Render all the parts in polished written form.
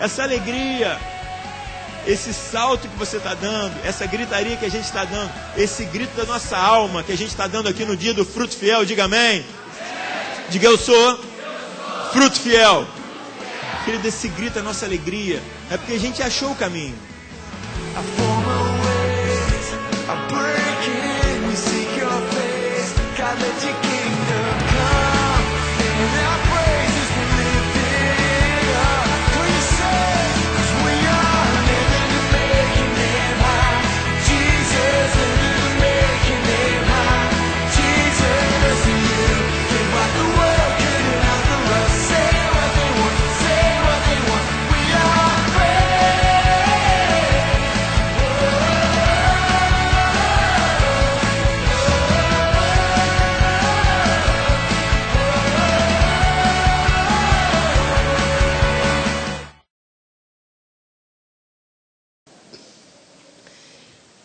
essa alegria, esse salto que você está dando, essa gritaria que a gente está dando, esse grito da nossa alma que a gente está dando aqui no dia do fruto fiel. Diga amém. Diga eu sou fruto fiel. Querido, esse grito é a nossa alegria. É porque a gente achou o caminho.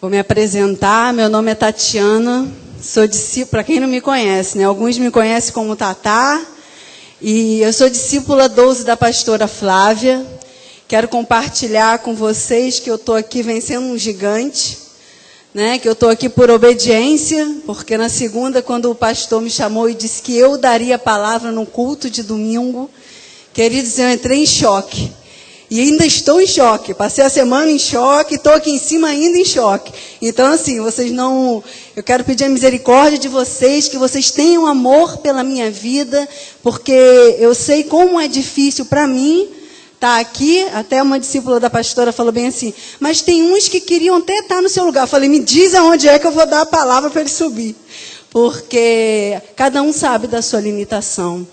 Vou me apresentar, meu nome é Tatiana, sou discípula, para quem não me conhece, né? Alguns me conhecem como Tatá, e eu sou discípula 12 da pastora Flávia. Quero compartilhar com vocês que eu estou aqui vencendo um gigante, né? Que eu estou aqui por obediência, porque na segunda, quando o pastor me chamou e disse que eu daria a palavra no culto de domingo, queridos, eu entrei em choque. E ainda estou em choque, passei a semana em choque, estou aqui em cima ainda em choque. Então, assim, vocês não... Eu quero pedir a misericórdia de vocês, que vocês tenham amor pela minha vida, porque eu sei como é difícil para mim estar aqui. Até uma discípula da pastora falou bem assim, mas tem uns que queriam até estar no seu lugar. Eu falei, me diz aonde é que eu vou dar a palavra para ele subir. Porque cada um sabe da sua limitação.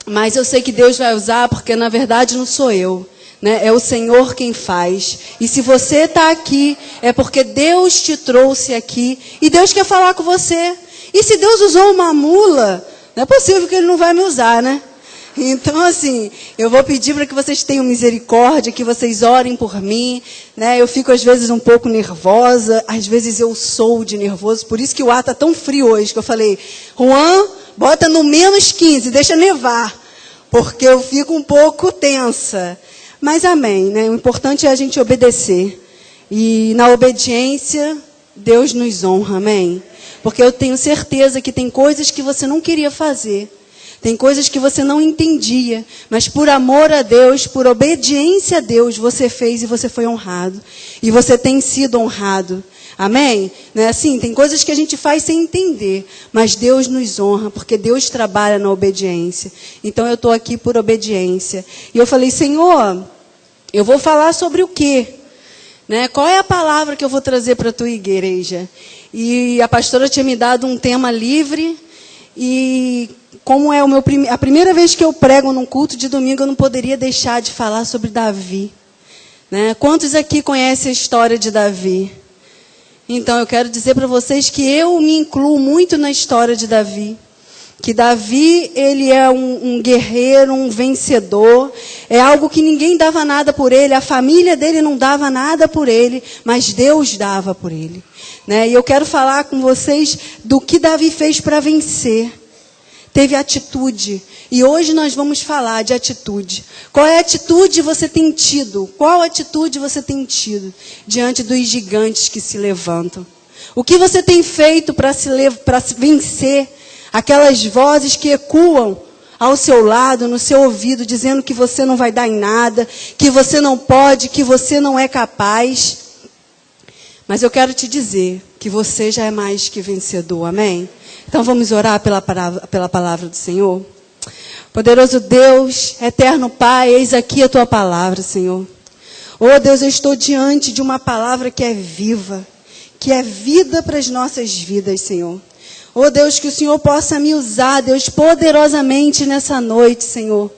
Mas eu sei que Deus vai usar, porque na verdade não sou eu. Né? É o Senhor quem faz. E se você está aqui, é porque Deus te trouxe aqui. E Deus quer falar com você. E se Deus usou uma mula, não é possível que Ele não vai me usar, né? Então, assim, eu vou pedir para que vocês tenham misericórdia, que vocês orem por mim. Né? Eu fico, às vezes, um pouco nervosa. Às vezes, eu sou de nervoso. Por isso que o ar está tão frio hoje, que eu falei, Juan, bota no menos 15, deixa nevar. Porque eu fico um pouco tensa. Mas amém, né? O importante é a gente obedecer. E na obediência, Deus nos honra, amém? Porque eu tenho certeza que tem coisas que você não queria fazer. Tem coisas que você não entendia. Mas por amor a Deus, por obediência a Deus, você fez e você foi honrado. E você tem sido honrado. Amém? Não é assim? Tem coisas que a gente faz sem entender, mas Deus nos honra, porque Deus trabalha na obediência. Então eu estou aqui por obediência. E eu falei, Senhor, eu vou falar sobre o quê? Né? Qual é a palavra que eu vou trazer para a tua igreja? E a pastora tinha me dado um tema livre, e como é a primeira vez que eu prego num culto de domingo, eu não poderia deixar de falar sobre Davi. Né? Quantos aqui conhecem a história de Davi? Então, eu quero dizer para vocês que eu me incluo muito na história de Davi. Que Davi, ele é um guerreiro, um vencedor. É algo que ninguém dava nada por ele. A família dele não dava nada por ele. Mas Deus dava por ele. Né? E eu quero falar com vocês do que Davi fez para vencer. Teve atitude. E hoje nós vamos falar de atitude. Qual é a atitude você tem tido? Qual atitude você tem tido diante dos gigantes que se levantam? O que você tem feito para vencer aquelas vozes que ecoam ao seu lado, no seu ouvido, dizendo que você não vai dar em nada, que você não pode, que você não é capaz? Mas eu quero te dizer que você já é mais que vencedor, amém? Então vamos orar pela palavra do Senhor? Poderoso Deus, eterno Pai, eis aqui a tua palavra, Senhor. Oh Deus, eu estou diante de uma palavra que é viva, que é vida para as nossas vidas, Senhor. Oh Deus, que o Senhor possa me usar, Deus, poderosamente nessa noite, Senhor.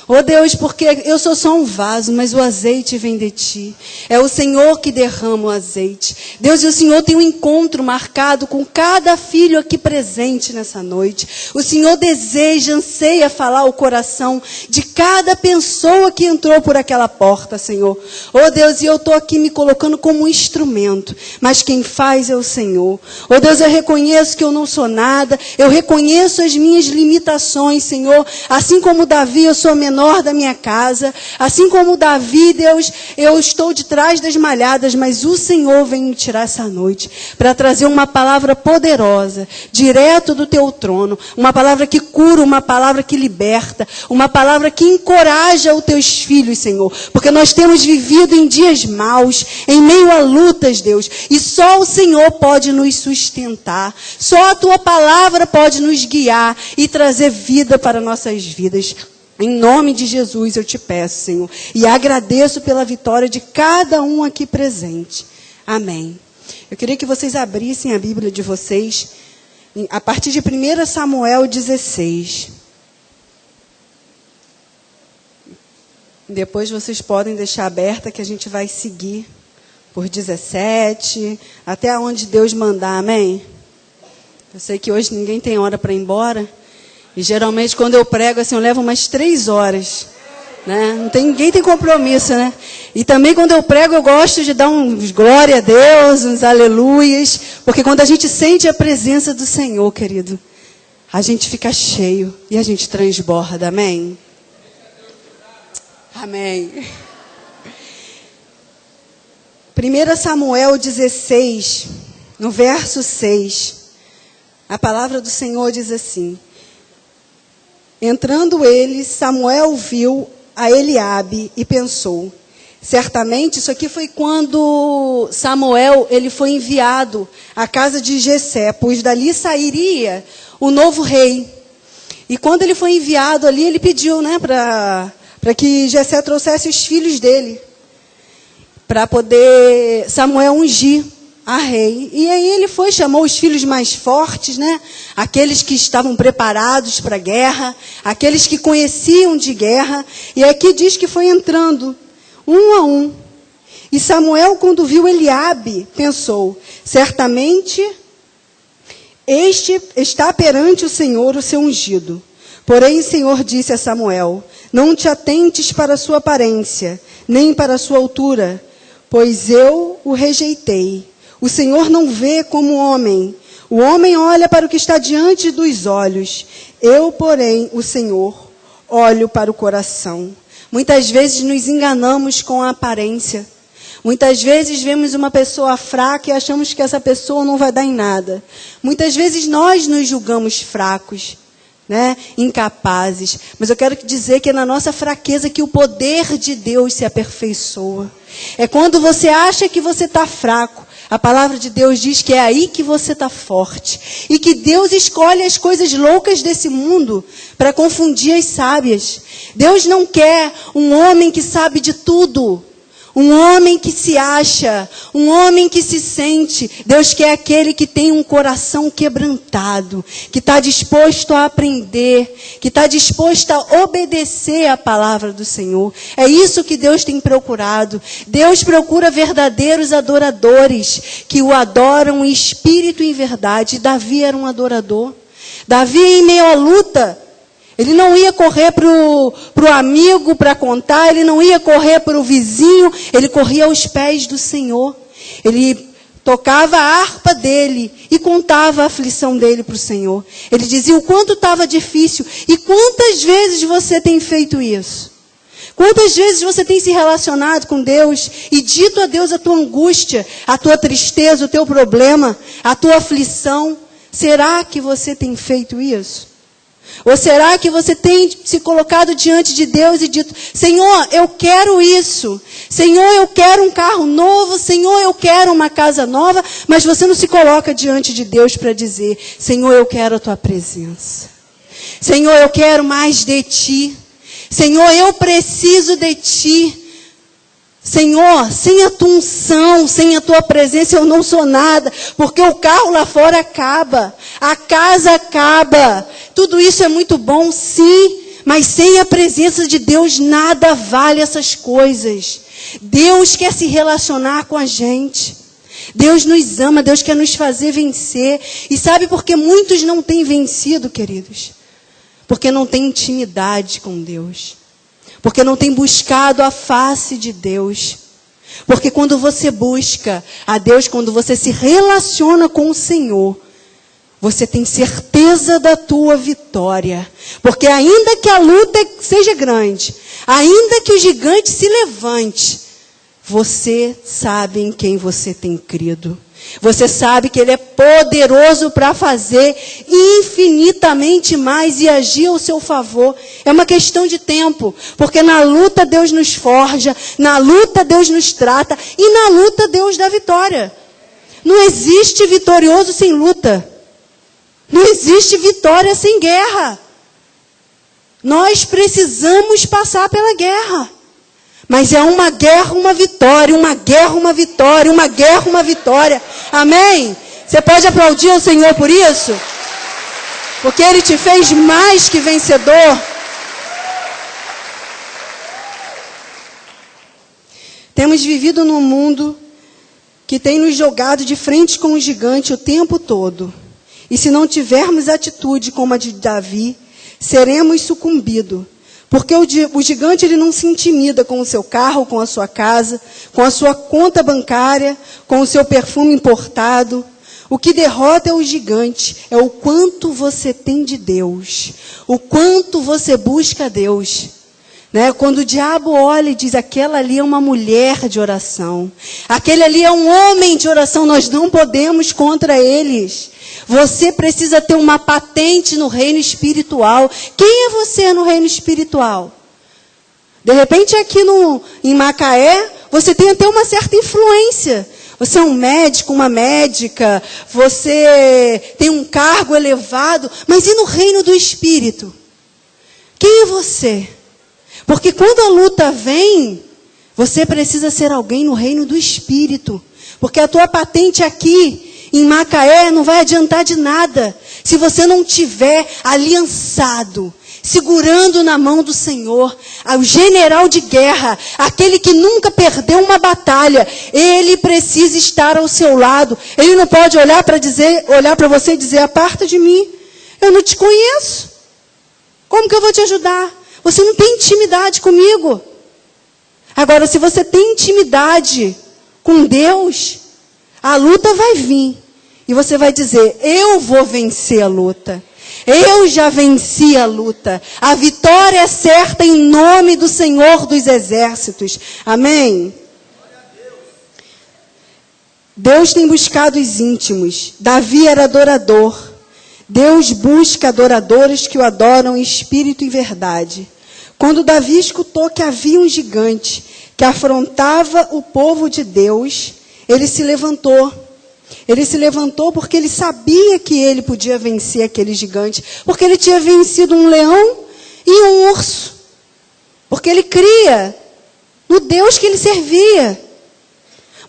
Oh Deus, porque eu sou só um vaso, mas o azeite vem de Ti. É o Senhor que derrama o azeite. Deus, e o Senhor tem um encontro marcado com cada filho aqui presente nessa noite. O Senhor deseja, anseia falar o coração de cada pessoa que entrou por aquela porta, Senhor. Oh Deus, e eu estou aqui me colocando como um instrumento, mas quem faz é o Senhor. Oh Deus, eu reconheço que eu não sou nada, eu reconheço as minhas limitações, Senhor. Assim como Davi, eu sou menor menor da minha casa. Assim como Davi, Deus, eu estou de trás das malhadas, mas o Senhor vem me tirar essa noite para trazer uma palavra poderosa, direto do teu trono. Uma palavra que cura, uma palavra que liberta, uma palavra que encoraja os teus filhos, Senhor. Porque nós temos vivido em dias maus, em meio a lutas, Deus. E só o Senhor pode nos sustentar. Só a tua palavra pode nos guiar e trazer vida para nossas vidas. Em nome de Jesus eu te peço, Senhor. E agradeço pela vitória de cada um aqui presente. Amém. Eu queria que vocês abrissem a Bíblia de vocês a partir de 1 Samuel 16. Depois vocês podem deixar aberta que a gente vai seguir por 17, até onde Deus mandar, amém? Eu sei que hoje ninguém tem hora para ir embora. E geralmente quando eu prego assim, eu levo umas 3 horas. Né? Ninguém tem compromisso, né? E também quando eu prego eu gosto de dar uns glória a Deus, uns aleluias. Porque quando a gente sente a presença do Senhor, querido, a gente fica cheio e a gente transborda, amém? Amém. 1 Samuel 16, no verso 6, a palavra do Senhor diz assim: entrando ele, Samuel viu a Eliabe e pensou, certamente isso aqui foi quando Samuel ele foi enviado à casa de Jessé, pois dali sairia o novo rei. E quando ele foi enviado ali, ele pediu, né, para que Jessé trouxesse os filhos dele, para poder Samuel ungir a rei. E aí ele foi, chamou os filhos mais fortes, né? Aqueles que estavam preparados para a guerra, aqueles que conheciam de guerra. E aqui diz que foi entrando, um a um. E Samuel, quando viu Eliabe, pensou, certamente este está perante o Senhor, o seu ungido. Porém o Senhor disse a Samuel, não te atentes para a sua aparência, nem para a sua altura, pois eu o rejeitei. O Senhor não vê como homem. O homem olha para o que está diante dos olhos. Eu, porém, o Senhor, olho para o coração. Muitas vezes nos enganamos com a aparência. Muitas vezes vemos uma pessoa fraca e achamos que essa pessoa não vai dar em nada. Muitas vezes nós nos julgamos fracos, né? Incapazes. Mas eu quero dizer que é na nossa fraqueza que o poder de Deus se aperfeiçoa. É quando você acha que você está fraco. A palavra de Deus diz que é aí que você está forte. E que Deus escolhe as coisas loucas desse mundo para confundir as sábias. Deus não quer um homem que sabe de tudo. Um homem que se acha, um homem que se sente. Deus quer aquele que tem um coração quebrantado, que está disposto a aprender, que está disposto a obedecer à palavra do Senhor. É isso que Deus tem procurado. Deus procura verdadeiros adoradores, que o adoram em espírito e em verdade. Davi era um adorador. Davi, em meio à luta, ele não ia correr para o amigo para contar, ele não ia correr para o vizinho, ele corria aos pés do Senhor. Ele tocava a harpa dele e contava a aflição dele para o Senhor. Ele dizia o quanto estava difícil. E quantas vezes você tem feito isso? Quantas vezes você tem se relacionado com Deus e dito a Deus a tua angústia, a tua tristeza, o teu problema, a tua aflição? Será que você tem feito isso? Ou será que você tem se colocado diante de Deus e dito, Senhor, eu quero isso. Senhor, eu quero um carro novo. Senhor, eu quero uma casa nova. Mas você não se coloca diante de Deus para dizer, Senhor, eu quero a tua presença. Senhor, eu quero mais de ti. Senhor, eu preciso de ti. Senhor, sem a tua unção, sem a tua presença, eu não sou nada. Porque o carro lá fora acaba. A casa acaba. Tudo isso é muito bom, sim. Mas sem a presença de Deus, nada vale essas coisas. Deus quer se relacionar com a gente. Deus nos ama, Deus quer nos fazer vencer. E sabe por que muitos não têm vencido, queridos? Porque não têm intimidade com Deus. Porque não tem buscado a face de Deus. Porque quando você busca a Deus, quando você se relaciona com o Senhor, você tem certeza da tua vitória. Porque ainda que a luta seja grande, ainda que o gigante se levante, você sabe em quem você tem crido. Você sabe que Ele é poderoso para fazer infinitamente mais e agir ao seu favor. É uma questão de tempo, porque na luta Deus nos forja, na luta Deus nos trata e na luta Deus dá vitória. Não existe vitorioso sem luta. Não existe vitória sem guerra. Nós precisamos passar pela guerra. Mas é uma guerra, uma vitória, uma guerra, uma vitória, uma guerra, uma vitória. Amém? Você pode aplaudir ao Senhor por isso? Porque Ele te fez mais que vencedor. Temos vivido num mundo que tem nos jogado de frente com o gigante o tempo todo. E se não tivermos atitude como a de Davi, seremos sucumbidos. Porque o gigante ele não se intimida com o seu carro, com a sua casa, com a sua conta bancária, com o seu perfume importado. O que derrota é o gigante, é o quanto você tem de Deus, o quanto você busca Deus. Né? Quando o diabo olha e diz, aquela ali é uma mulher de oração, aquele ali é um homem de oração, nós não podemos contra eles. Você precisa ter uma patente no reino espiritual. Quem é você no reino espiritual? De repente aqui em Macaé, você tem até uma certa influência. Você é um médico, uma médica, você tem um cargo elevado, mas e no reino do Espírito? Quem é você? Porque quando a luta vem, você precisa ser alguém no reino do Espírito. Porque a tua patente aqui em Macaé não vai adiantar de nada se você não tiver aliançado, segurando na mão do Senhor, o general de guerra, aquele que nunca perdeu uma batalha. Ele precisa estar ao seu lado. Ele não pode olhar para você e dizer, aparta de mim, eu não te conheço. Como que eu vou te ajudar? Você não tem intimidade comigo. Agora, se você tem intimidade com Deus, a luta vai vir. E você vai dizer, eu vou vencer a luta. Eu já venci a luta. A vitória é certa em nome do Senhor dos Exércitos. Amém? Deus tem buscado os íntimos. Davi era adorador. Deus busca adoradores que o adoram em espírito e verdade. Quando Davi escutou que havia um gigante que afrontava o povo de Deus, ele se levantou. Ele se levantou porque ele sabia que ele podia vencer aquele gigante. Porque ele tinha vencido um leão e um urso. Porque ele cria no Deus que ele servia.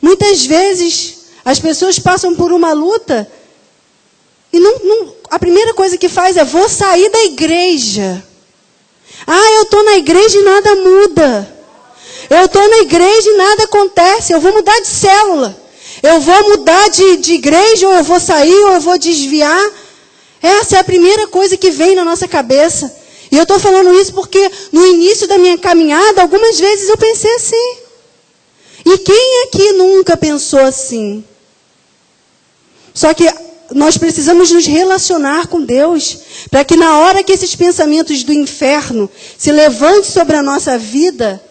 Muitas vezes as pessoas passam por uma luta e a primeira coisa que faz é, vou sair da igreja. Eu estou na igreja e nada muda. Eu estou na igreja e nada acontece. Eu vou mudar de célula. Eu vou mudar de igreja, ou eu vou sair, ou eu vou desviar. Essa é a primeira coisa que vem na nossa cabeça. E eu estou falando isso porque no início da minha caminhada, algumas vezes eu pensei assim. E quem aqui nunca pensou assim? Só que nós precisamos nos relacionar com Deus, para que na hora que esses pensamentos do inferno se levantem sobre a nossa vida,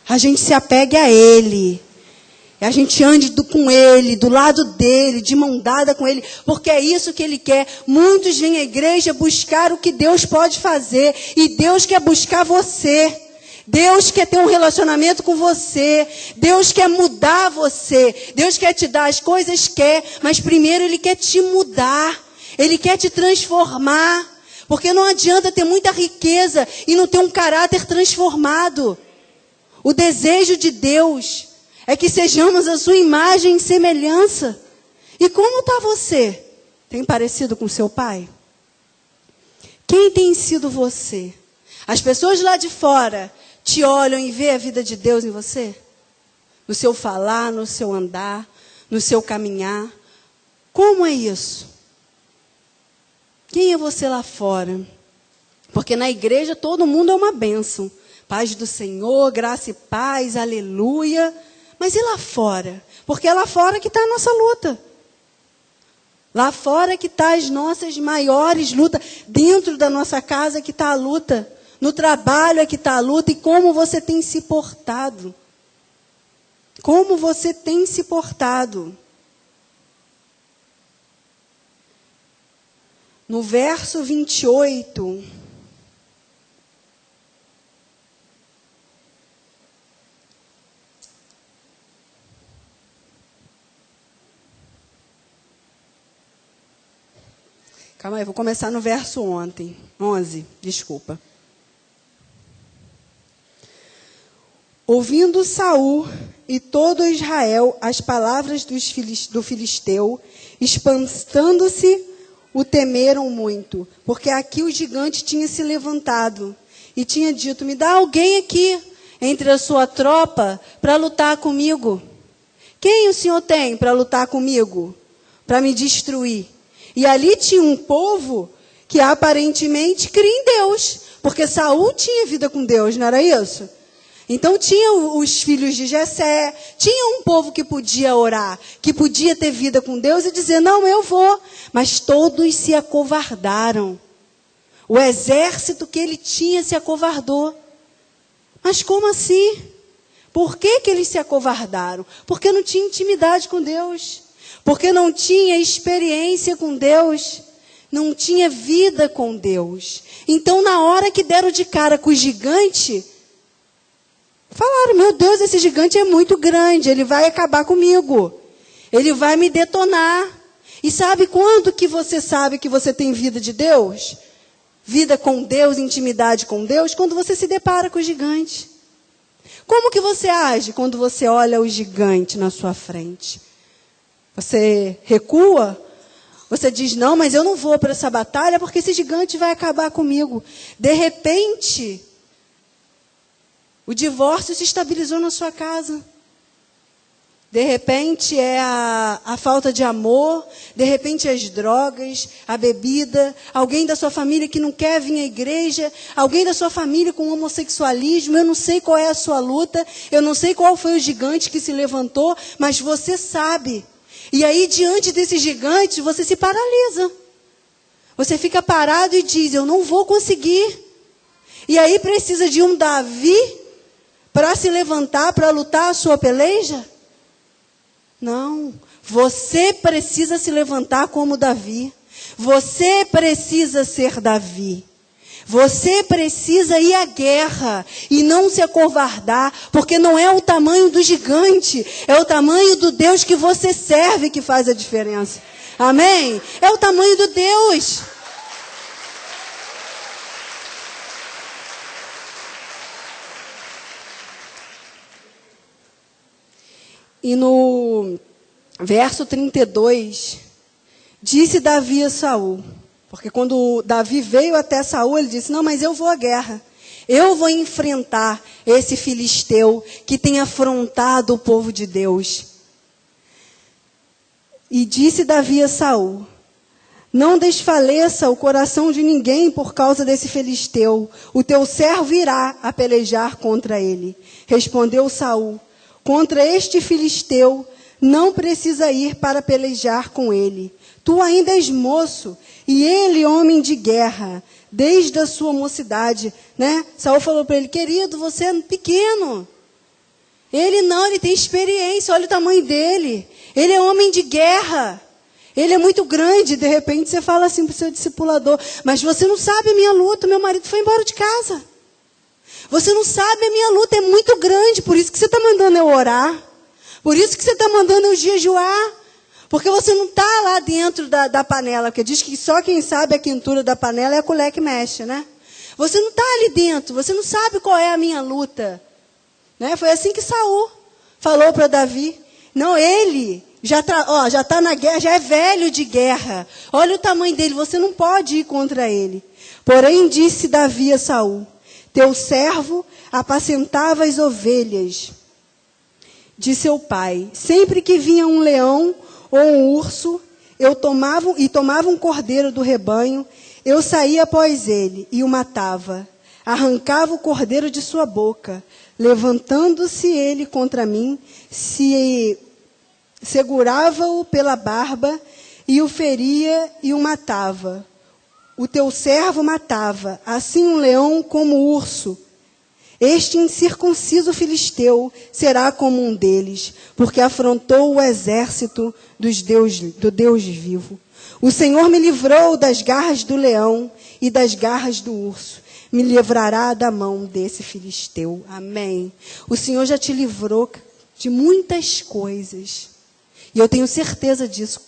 a gente se apegue a Ele. A gente ande com Ele, do lado dEle, de mão dada com Ele, porque é isso que Ele quer. Muitos vêm à igreja buscar o que Deus pode fazer, e Deus quer buscar você. Deus quer ter um relacionamento com você. Deus quer mudar você. Deus quer te dar as coisas, mas primeiro Ele quer te mudar. Ele quer te transformar. Porque não adianta ter muita riqueza e não ter um caráter transformado. O desejo de Deus é que sejamos a sua imagem e semelhança. E como está você? Tem parecido com seu pai? Quem tem sido você? As pessoas lá de fora te olham e vê a vida de Deus em você? No seu falar, no seu andar, no seu caminhar. Como é isso? Quem é você lá fora? Porque na igreja todo mundo é uma bênção. Paz do Senhor, graça e paz, aleluia. Mas e lá fora? Porque é lá fora que está a nossa luta. Lá fora que está as nossas maiores lutas. Dentro da nossa casa que está a luta. No trabalho é que está a luta. E como você tem se portado? Como você tem se portado? No verso 28, calma aí, vou começar no verso 11, desculpa. Ouvindo Saul e todo Israel as palavras do filisteu, espantando-se, o temeram muito, porque aqui o gigante tinha se levantado e tinha dito: me dá alguém aqui entre a sua tropa para lutar comigo. Quem o Senhor tem para lutar comigo? Para me destruir? E ali tinha um povo que aparentemente cria em Deus, porque Saul tinha vida com Deus, não era isso? Então tinha os filhos de Jessé, tinha um povo que podia orar, que podia ter vida com Deus e dizer: não, eu vou. Mas todos se acovardaram. O exército que ele tinha se acovardou. Mas como assim? Por que eles se acovardaram? Porque não tinha intimidade com Deus. Porque não tinha experiência com Deus. Não tinha vida com Deus. Então, na hora que deram de cara com o gigante, falaram: meu Deus, esse gigante é muito grande, ele vai acabar comigo. Ele vai me detonar. E sabe quando que você sabe que você tem vida de Deus? Vida com Deus, intimidade com Deus? Quando você se depara com o gigante. Como que você age quando você olha o gigante na sua frente? Você recua? Você diz: não, mas eu não vou para essa batalha porque esse gigante vai acabar comigo. De repente, o divórcio se estabilizou na sua casa. De repente é a falta de amor, de repente as drogas, a bebida, alguém da sua família que não quer vir à igreja, alguém da sua família com homossexualismo. Eu não sei qual é a sua luta, eu não sei qual foi o gigante que se levantou, mas você sabe. E aí, diante desse gigante, você se paralisa. Você fica parado e diz: eu não vou conseguir. E aí precisa de um Davi para se levantar, para lutar a sua peleja? Não, você precisa se levantar como Davi. Você precisa ser Davi. Você precisa ir à guerra e não se acovardar, porque não é o tamanho do gigante, é o tamanho do Deus que você serve que faz a diferença. Amém? É o tamanho do Deus. E no verso 32, disse Davi a Saul, porque quando Davi veio até Saul, ele disse: não, mas eu vou à guerra. Eu vou enfrentar esse filisteu que tem afrontado o povo de Deus. E disse Davi a Saul: não desfaleça o coração de ninguém por causa desse filisteu. O teu servo irá a pelejar contra ele. Respondeu Saul: contra este filisteu, não precisa ir para pelejar com ele. Tu ainda és moço, e ele homem de guerra, desde a sua mocidade. Né? Saul falou para ele: querido, você é pequeno. Ele não, ele tem experiência, olha o tamanho dele. Ele é homem de guerra. Ele é muito grande. De repente você fala assim para o seu discipulador: mas você não sabe a minha luta, meu marido foi embora de casa. Você não sabe, a minha luta é muito grande, por isso que você está mandando eu orar. Por isso que você está mandando eu jejuar. Porque você não está lá dentro da panela, porque diz que só quem sabe a quentura da panela é a colher que mexe, né? Você não está ali dentro, você não sabe qual é a minha luta. Né? Foi assim que Saul falou para Davi. Não, ele já está na guerra, já é velho de guerra. Olha o tamanho dele, você não pode ir contra ele. Porém disse Davi a Saul: teu servo apacentava as ovelhas de seu pai. Sempre que vinha um leão ou um urso, tomava um cordeiro do rebanho, eu saía após ele e o matava. Arrancava o cordeiro de sua boca. Levantando-se ele contra mim, segurava-o pela barba e o feria e o matava. O teu servo matava, assim um leão como o urso. Este incircunciso filisteu será como um deles, porque afrontou o exército do Deus vivo. O Senhor me livrou das garras do leão e das garras do urso. Me livrará da mão desse filisteu. Amém. O Senhor já te livrou de muitas coisas. E eu tenho certeza disso.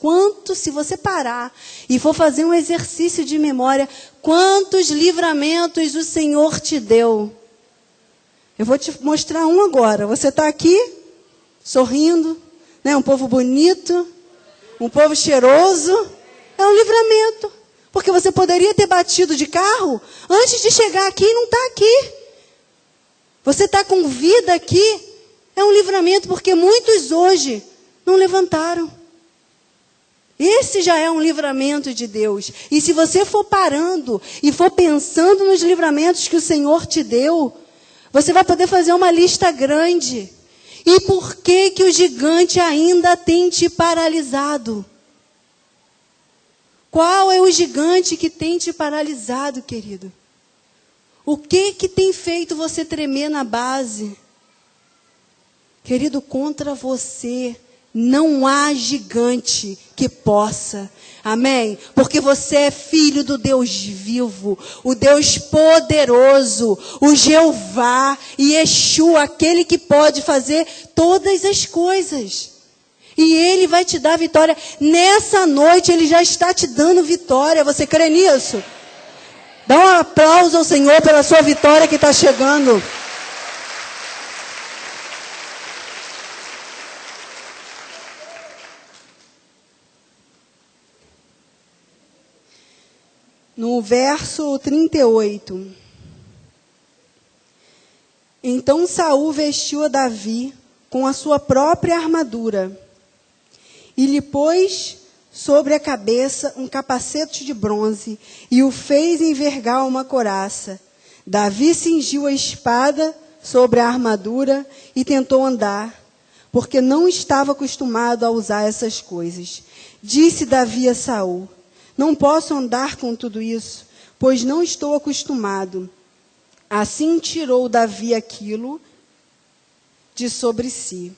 Se você parar e for fazer um exercício de memória, quantos livramentos o Senhor te deu. Eu vou te mostrar um agora. Você está aqui, sorrindo, né? Um povo bonito, um povo cheiroso. É um livramento. Porque você poderia ter batido de carro antes de chegar aqui e não está aqui. Você está com vida aqui. É um livramento, porque muitos hoje não levantaram. Esse já é um livramento de Deus. E se você for parando e for pensando nos livramentos que o Senhor te deu, você vai poder fazer uma lista grande. E por que que o gigante ainda tem te paralisado? Qual é o gigante que tem te paralisado, querido? O que que tem feito você tremer na base? Querido, contra você não há gigante que possa. Amém? Porque você é filho do Deus vivo, o Deus poderoso, o Jeová e Yeshua, aquele que pode fazer todas as coisas. E Ele vai te dar vitória. Nessa noite Ele já está te dando vitória. Você crê nisso? Dá um aplauso ao Senhor pela sua vitória que está chegando. No verso 38. Então Saul vestiu a Davi com a sua própria armadura e lhe pôs sobre a cabeça um capacete de bronze e o fez envergar uma couraça. Davi cingiu a espada sobre a armadura e tentou andar, porque não estava acostumado a usar essas coisas. Disse Davi a Saul: não posso andar com tudo isso, pois não estou acostumado. Assim tirou Davi aquilo de sobre si.